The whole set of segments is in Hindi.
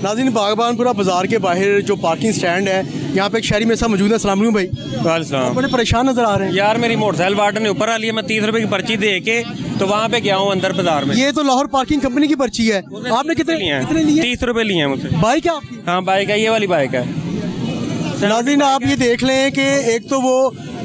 नाज़रीन, बागबानपुरा बाज़ार के बाहर जो पार्किंग स्टैंड है, यहाँ पे एक शहरी मेरे साथ मौजूद है। अस्सलाम वालेकुम भाई। बड़े परेशान नजर आ रहे हैं यार। मेरी मोटरसाइकिल वार्डन ने ऊपर आ लिया, मैं 30 रुपए की पर्ची दे के तो वहाँ पे गया हूँ अंदर बाजार में। ये तो लाहौर पार्किंग कंपनी की पर्ची है। आपने कितने लिए? 30 रुपए लिए हैं मुझसे। बाइक है आपकी? हाँ बाइक है, ये वाली बाइक है। नाज़रीन, आप ये देख लें कि एक तो वो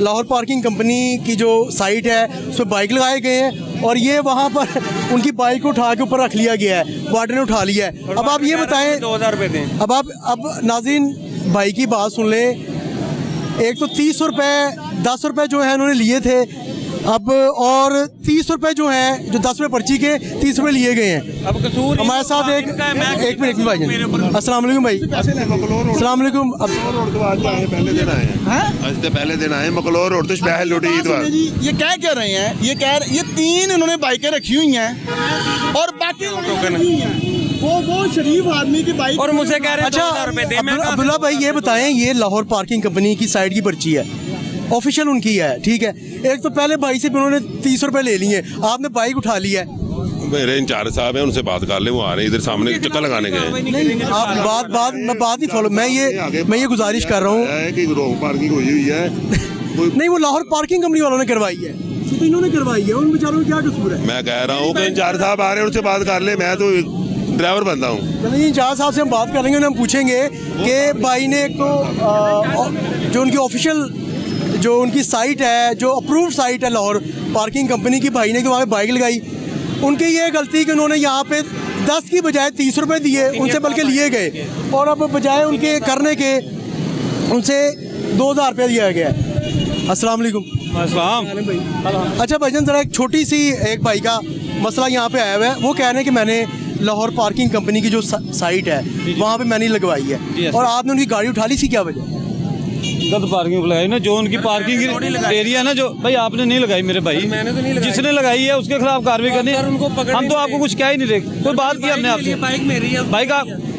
लाहौर पार्किंग कंपनी की जो साइट है उस पर बाइक लगाए गए हैं और ये वहाँ पर उनकी बाइक को उठा के ऊपर रख लिया गया है, वार्डन ने उठा लिया है। अब आप ये बताएं, 2000 रुपए दें। अब नाज़रीन भाई की बात सुन लें। एक तो 30 रुपए 10 रुपए जो है उन्होंने लिए थे, अब और 30 रुपए जो है, जो 10 रुपए पर्ची के 30 रुपए लिए गए हैं। अब कसूर हमारे साथ एक मिनट भाई। अस्सलाम वालेकुम भाई। अस्सलाम वालेकुम। पहले दिन आए हैं, आज तो पहले दिन आए मकलोर रोड तो स्पेशल लूटी ईदवार। ये क्या कह रहे हैं? ये 3 इन्होंने बाइकें रखी हुई हैं और बाकी वो शरीफ आदमी की बाइक और मुझसे कह रहे हैं 2000 रुपए दे। अब्दुल्ला भाई ये बताएं, ये लाहौर पार्किंग कंपनी की साइड की पर्ची है, ऑफिशियल उनकी है, ठीक है। एक तो पहले भाई से उन्होंने 30 रुपए ले लिए, आपने बाइक उठा लिया है। मेरे इंचार्ज साहब हैं, उनसे बात कर ले, वो आ रहे हैं इधर सामने चक्कर लगाने गए। आप बात नहीं फॉलो, मैं ये गुजारिश कर रहा हूँ कि रोड पार्किंग हुई है नहीं, वो लाहौर पार्किंग कंपनी वालों ने करवाई है, तो इन्होंने करवाई है, उन बेचारों में क्या कसूर है? मैं कह रहा हूँ कि इंचार्ज साहब आ रहे हैं, उनसे बात कर ले, मैं तो ड्राइवर बनता हूँ। चलिए, इंचार्ज साहब से हम बात करेंगे, उन्हें हम पूछेंगे कि भाई ने एक तो जो उनकी ऑफिशियल जो उनकी साइट है, जो अप्रूव्ड साइट है लाहौर पार्किंग कंपनी की, भाई ने तो वहाँ पे बाइक लगाई। उनकी ये गलती कि उन्होंने यहाँ पे 10 की बजाय 30 रुपए दिए, उनसे बल्कि लिए गए और अब बजाय उनके करने के उनसे 2000 रुपये दिया गया। अस्सलाम वालेकुम। अच्छा भाईजान, ज़रा एक छोटी सी एक भाई का मसला यहाँ पे आया हुआ है। वो कह रहे हैं कि मैंने लाहौर पार्किंग कंपनी की जो साइट है वहाँ पे मैंने लगवाई है और आपने उनकी गाड़ी उठा ली सी, क्या वजह? गलत पार्किंग लगाई ना, जो उनकी पार्किंग एरिया ना, जो भाई आपने नहीं लगाई मेरे भाई, मैंने तो नहीं लगाई। जिसने लगाई है उसके खिलाफ कार्रवाई करनी है। हम तो आपको कुछ क्या ही नहीं रहे, कोई बात की हमने आपसे। बाइक मेरी है,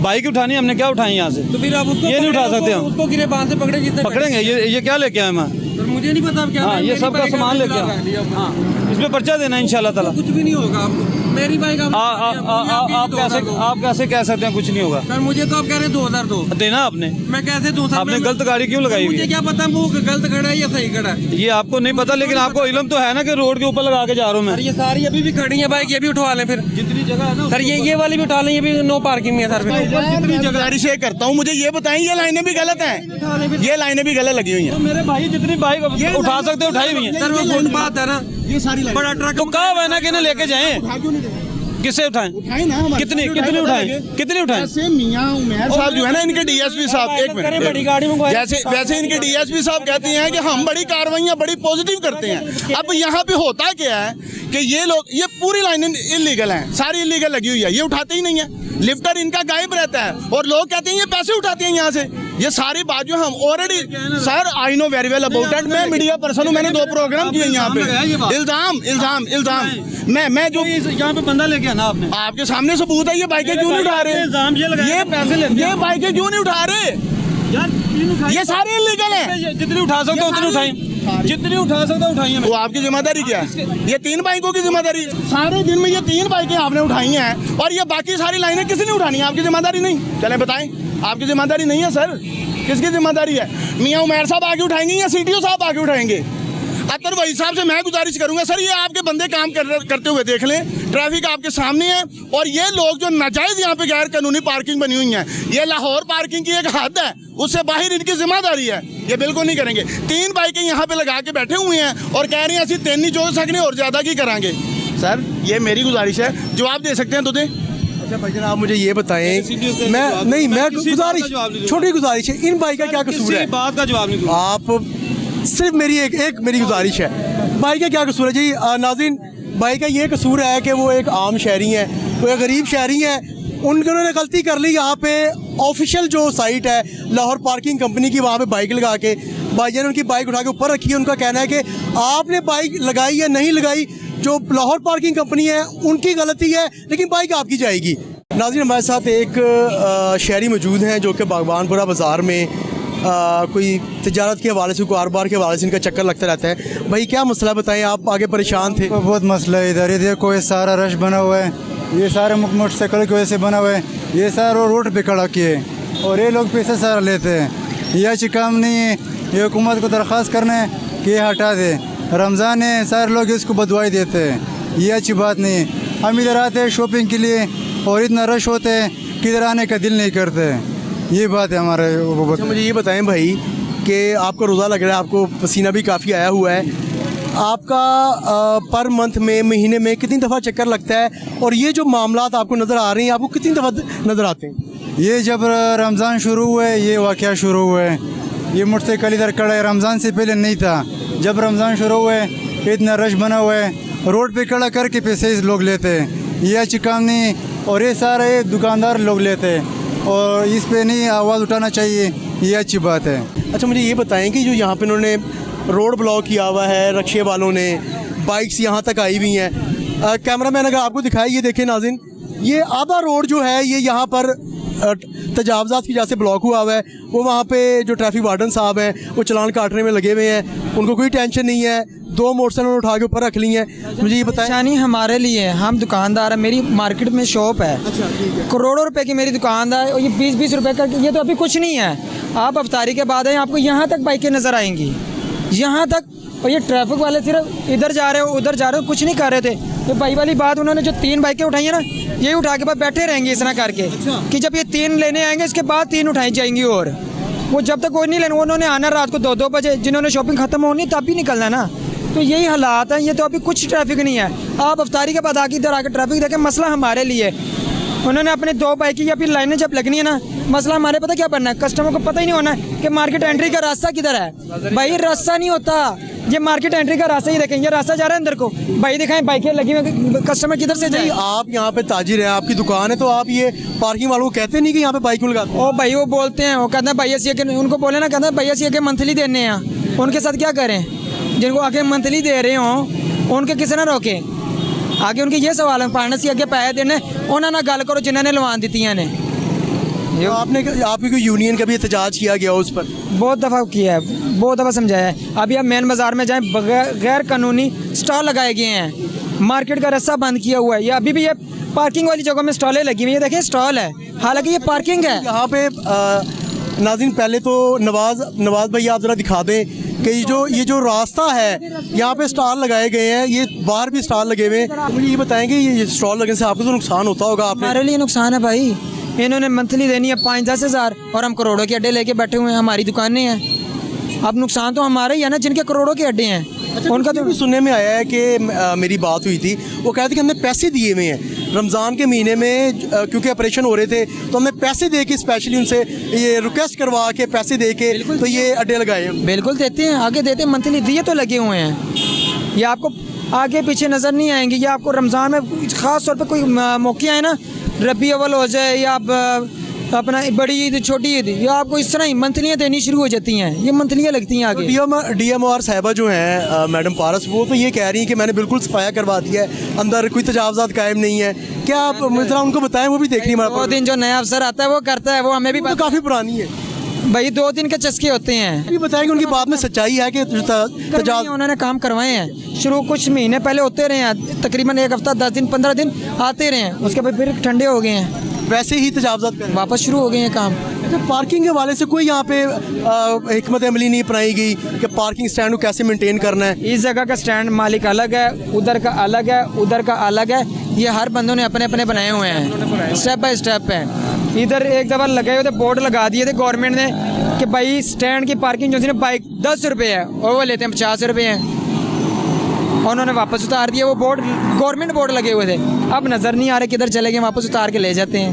बाइक उठानी हमने, क्या उठाई यहाँ से? तो फिर आप उसको ये नहीं उठा सकते हम, उसको गिरे बांध से पकड़े, जितने पकड़ेंगे। ये क्या लेके आए? मैं मुझे नहीं पता क्या। हाँ, ये सबका सामान लेके आए। हाँ, इसमें पर्चा देना इंशाल्लाह ताला। कुछ भी नहीं होगा आपको, मेरी बाइक आप कैसे कह सकते हैं कुछ नहीं होगा? सर मुझे तो आप कह रहे हैं 2000 दो देना आपने। मैं कैसे दूं सर? आपने गलत गाड़ी क्यों लगाई हुई मुझे है? क्या पता वो गलत खड़ा है या सही खड़ा है? ये आपको नहीं पता, लेकिन आपको इल्म तो है ना कि रोड के ऊपर लगा के जा रहा हूँ मैं। ये सारी अभी भी खड़ी है बाइक, ये भी उठवा लें फिर, जितनी जगह है ना सर ये वाली भी उठा लें, ये भी नो पार्किंग में है सर। जितनी गुजारिश करता हूँ, मुझे ये बताएं, ये लाइनें भी गलत हैं, ये लाइनें भी गलत लगी हुई हैं। मेरे भाई जितनी बाइक उठा सकते उठाई हुई है सर वो फुटपाथ है ना, ये सारी लाइनें बड़ा ट्रक तो कहा है ना कि इन्हें लेके जाएं। किससे उठाएं? उठाए ना, कितनी उठाएं? जैसे मियां उमैर साहब जो है ना, इनके डीएसपी साहब, एक बड़ी गाड़ी में मिनट, जैसे इनके डीएसपी साहब कहते हैं कि हम बड़ी कार्रवाइयां बड़ी पॉजिटिव करते हैं। अब यहाँ पे होता क्या है कि ये लोग, ये पूरी लाइनें इलीगल हैं, सारी इलीगल लगी हुई है, ये उठाते ही नहीं है। लिफ्टर इनका गायब रहता है और लोग कहते हैं ये पैसे उठाते हैं यहाँ से। ये सारी बात जो हम already, sir I know very well about it, मैं मीडिया पर्सन हूँ, मैंने 2 प्रोग्राम किए यहाँ पे। इल्जाम मैं जो यहाँ पे बंदा लेके आना आपने, आपके सामने सबूत है, ये बाइकें क्यों नहीं उठा रहे? ये पैसे ये बाइकें क्यों नहीं उठा रहे? ये सारे इलीगल हैं। जितनी उठा सकते उतनी उठाई, जितनी उठा सकते उठाई। वो आपकी जिम्मेदारी क्या है? ये 3 बाइकों की जिम्मेदारी, सारे दिन में ये 3 बाइकें आपने उठाई हैं और ये बाकी सारी लाइनें किसने उठानी है? आपकी जिम्मेदारी नहीं? चलें बताएं, आपकी जिम्मेदारी नहीं है सर, किसकी जिम्मेदारी है? मियां उमैर साहब आगे उठाएंगे या सीटीओ साहब आगे उठाएंगे? अतर वही साहब से मैं गुजारिश करूंगा, सर ये आपके बंदे काम करते हुए देख लें, ट्रैफिक आपके सामने है और ये लोग जो नाजायज यहाँ पे गैर कानूनी पार्किंग बनी हुई है, ये लाहौर पार्किंग की एक हद है, उससे बाहर इनकी जिम्मेदारी है, ये बिल्कुल नहीं करेंगे। 3 बाइकें यहाँ पे लगा के बैठे हुए हैं और कह रहे हैं असं 3 नहीं जोड़ सकने और ज्यादा की करांगे। सर ये मेरी गुजारिश है, जवाब दे सकते हैं तो दें। अच्छा भाईजान, आप मुझे ये बताएं, मैं गुजारिश, छोटी गुजारिश है, इन बाइक का क्या कसूर है? बात का जवाब नहीं। आप सिर्फ मेरी गुजारिश है, भाई का क्या कसूर है जी? नाज़रीन, भाई का ये कसूर है कि वो एक आम शहरी है, वो एक गरीब शहरी है, उन्होंने गलती कर ली। यहाँ पे ऑफिशियल जो साइट है लाहौर पार्किंग कंपनी की, वहाँ पे बाइक लगा के भाईजान उनकी बाइक उठा के ऊपर रखी है। उनका कहना है कि आपने बाइक लगाई या नहीं लगाई, जो लाहौर पार्किंग कंपनी है उनकी गलती है, लेकिन बाइक आपकी जाएगी। नाज़रीन, हमारे साथ एक शहरी मौजूद हैं जो कि बागबानपुरा बाज़ार में कोई तिजारत के हवाले से, कारोबार के हवाले से इनका चक्कर लगता रहता है। भाई क्या मसला बताएं, आप आगे परेशान थे? बहुत मसला है इधर, ये देखो ये सारा रश बना हुआ है, ये सारे मोटरसाइकिल की वजह से बना हुआ है। ये सर वो रोड पे खड़ा किए और ये लोग पैसे सारा लेते हैं। ये अच्छी काम नहीं है। ये हुकूमत को दरख्वास्त करने कि ये हटा दे। रमज़ान है, सारे लोग इसको बदवाई देते हैं। ये अच्छी बात नहीं है। हम इधर आते हैं शॉपिंग के लिए और इतना रश होते हैं कि इधर आने का दिल नहीं करते। ये बात है हमारे। अच्छा, मुझे ये बताएं भाई कि आपका रोज़ा लग रहा है, आपको पसीना भी काफ़ी आया हुआ है, आपका पर मंथ में, महीने में कितनी दफ़ा चक्कर लगता है, और ये जो मामलात आपको नज़र आ रहे हैं आपको कितनी दफ़ा नज़र आते हैं? ये जब रमज़ान शुरू हुए ये वाक़या शुरू हुए। ये मोटरसाइकिल इधर खड़ा है, रमज़ान से पहले नहीं था। जब रमज़ान शुरू हुए इतना रश बना हुआ है, रोड पे खड़ा करके पैसे इस लोग लेते हैं। ये अच्छी काम नहीं, और ये सारे दुकानदार लोग लेते हैं और इस पे नहीं आवाज़ उठाना चाहिए। ये अच्छी बात है। अच्छा, मुझे ये बताएं कि जो यहाँ पे उन्होंने रोड ब्लॉक किया हुआ है, रक्शे वालों ने, बाइक्स यहाँ तक आई हुई हैं, कैमरामैन अगर आपको दिखाए, ये देखें नाज़रीन, ये आधा रोड जो है ये यहाँ पर तजावज़ात की वजह से ब्लॉक हुआ हुआ है। वो वहाँ पे जो ट्रैफिक वार्डन साहब हैं वो चलान काटने में लगे हुए हैं, उनको कोई टेंशन नहीं है। 2 मोटरसाइकिल उठा के ऊपर रख ली हैं। मुझे ये बताएं। परेशानी हमारे लिए, हम दुकानदार हैं, मेरी मार्केट में शॉप है, अच्छा, ठीक है। करोड़ों रुपए की मेरी दुकानदार है और ये 20-20 रुपए का, ये तो अभी कुछ नहीं है। आप अफ्तारी के बाद हैं, आपको यहाँ तक बाइकें नज़र आएंगी, यहाँ तक। और ये ट्रैफिक वाले सिर्फ इधर जा रहे हो उधर जा रहे हो, कुछ नहीं कर रहे थे। तो भाई वाली बात, उन्होंने जो 3 बाइकें उठाई है ना, ये उठा के बाद बैठे रहेंगे इस तरह करके कि जब ये 3 लेने आएंगे इसके बाद 3 उठाई जाएंगी। और वो जब तक कोई नहीं लेने, उन्होंने आना रात को 2-2 बजे, जिन्होंने शॉपिंग ख़त्म होनी तब भी निकलना ना। तो यही हालात हैं। ये तो अभी कुछ ट्रैफिक नहीं है। आप अफ्तारी के बाद आके इधर आकर ट्रैफिक देखें, मसला हमारे लिए। उन्होंने अपने 2 बाइक या फिर लाइनें जब लगनी है ना, मसला हमारे पता क्या बनना है, कस्टमर को पता ही नहीं होना है कि मार्केट एंट्री का रास्ता किधर है। भाई रास्ता नहीं होता, ये मार्केट एंट्री का रास्ता ही देखें, ये रास्ता जा रहा है अंदर को, भाई दिखाएं बाइकें लगी हुई, कस्टमर किधर से जाए। आप यहाँ पे ताजिर हैं, आपकी दुकान है, तो आप ये पार्किंग वालों को कहते नहीं कि यहाँ पे बाइक लगाते हैं? ओ भाई वो बोलते हैं, वो कहते हैं भैया सी के, उनको बोले ना, कहते हैं भैया सी के मंथली देने हैं, उनके साथ क्या करें? जिनको आगे मंथली दे रहे हों उनके किसी ना रोके। आगे उनके ये सवाल है, पार्टनर से आगे पैसे देने, उन्होंने ना गल करो जिन्होंने लवान दी ने। तो आपकी कोई यूनियन का भी एहतजाज किया गया उस पर? बहुत दफ़ा किया है, बहुत दफ़ा समझाया है। अभी आप मेन बाज़ार में जाएं, गैर कानूनी स्टॉल लगाए गए हैं, मार्केट का रास्ता बंद किया हुआ है। ये अभी भी ये पार्किंग वाली जगह में स्टॉलें लगी हुई है, देखिए स्टॉल है, हालांकि ये पार्किंग है। यहाँ पे नाज़रीन पहले तो नवाज भाई आप ज़रा दिखा दें कि ये जो रास्ता है, यहाँ पे स्टॉल लगाए गए हैं, ये बाहर भी स्टॉल लगे हुए हैं। मुझे ये बताएंगे, ये स्टॉल लगने से आपको तो नुकसान होता होगा? हमारे लिए नुकसान है भाई, इन्होंने मंथली देनी है 5-10 हज़ार और हम करोड़ों के अड्डे लेके बैठे हुए हैं, हमारी दुकानें हैं। अब नुकसान तो हमारे ही है ना, जिनके करोड़ों के अड्डे हैं। अच्छा, उनका तो सुनने में आया है कि मेरी बात हुई थी, वो कहते थे कि हमने पैसे दिए हुए हैं रमज़ान के महीने में, क्योंकि ऑपरेशन हो रहे थे, तो हमने पैसे दे के स्पेशली उनसे ये रिक्वेस्ट करवा के पैसे दे के तो ये अड्डे लगाए हैं। बिल्कुल देते हैं, आगे देते हैं, मंथली दिए तो लगे हुए हैं। ये आपको आगे पीछे नज़र नहीं आएंगे। ये आपको रमज़ान में ख़ास तौर पर कोई मौके आए ना, रबी अव्वल हो जाए या अपना बड़ी ईद छोटी ईद, या आपको इस तरह ही मंथलियाँ देनी शुरू हो जाती हैं, ये मंथलियाँ लगती हैं आगे। DMR साहिबा जो हैं मैडम पारस, वो तो ये कह रही हैं कि मैंने बिल्कुल सफाया करवा दिया है, अंदर कोई तजावज़ात कायम नहीं है। क्या आप ज़रा उनको बताएं, वो भी देख रही है? 2 दिन जो नया अफसर आता है वो करता है, वो हमें भी काफ़ी पुरानी है भाई, 2 दिन के चस्के होते हैं। ये बताएंगे उनकी बात में सच्चाई है कि उन्होंने काम करवाए हैं शुरू, कुछ महीने पहले होते रहे हैं, तकरीबन 1 हफ्ता 10 दिन 15 दिन आते रहे हैं, उसके बाद फिर ठंडे हो गए हैं, वैसे ही तजावज़ात वापस शुरू हो गए हैं काम। अच्छा, पार्किंग के वाले से कोई यहाँ पे हिकमत अमली नहीं अपनाई गई कि पार्किंग स्टैंड को कैसे मेंटेन करना है? इस जगह का स्टैंड मालिक अलग है, उधर का अलग है, उधर का अलग है, ये हर बंदों ने अपने अपने बनाए हुए हैं, स्टेप बाय स्टेप है। इधर एक दफ़ा लगे हुए थे, बोर्ड लगा दिए थे गवर्नमेंट ने कि भाई स्टैंड की पार्किंग जो थी ना बाइक 10 रुपये है और वो लेते हैं 50 रुपये हैं, उन्होंने वापस उतार दिया वो बोर्ड, गवर्नमेंट बोर्ड लगे हुए थे, अब नज़र नहीं आ रहे किधर चले गए, वापस उतार के ले जाते हैं।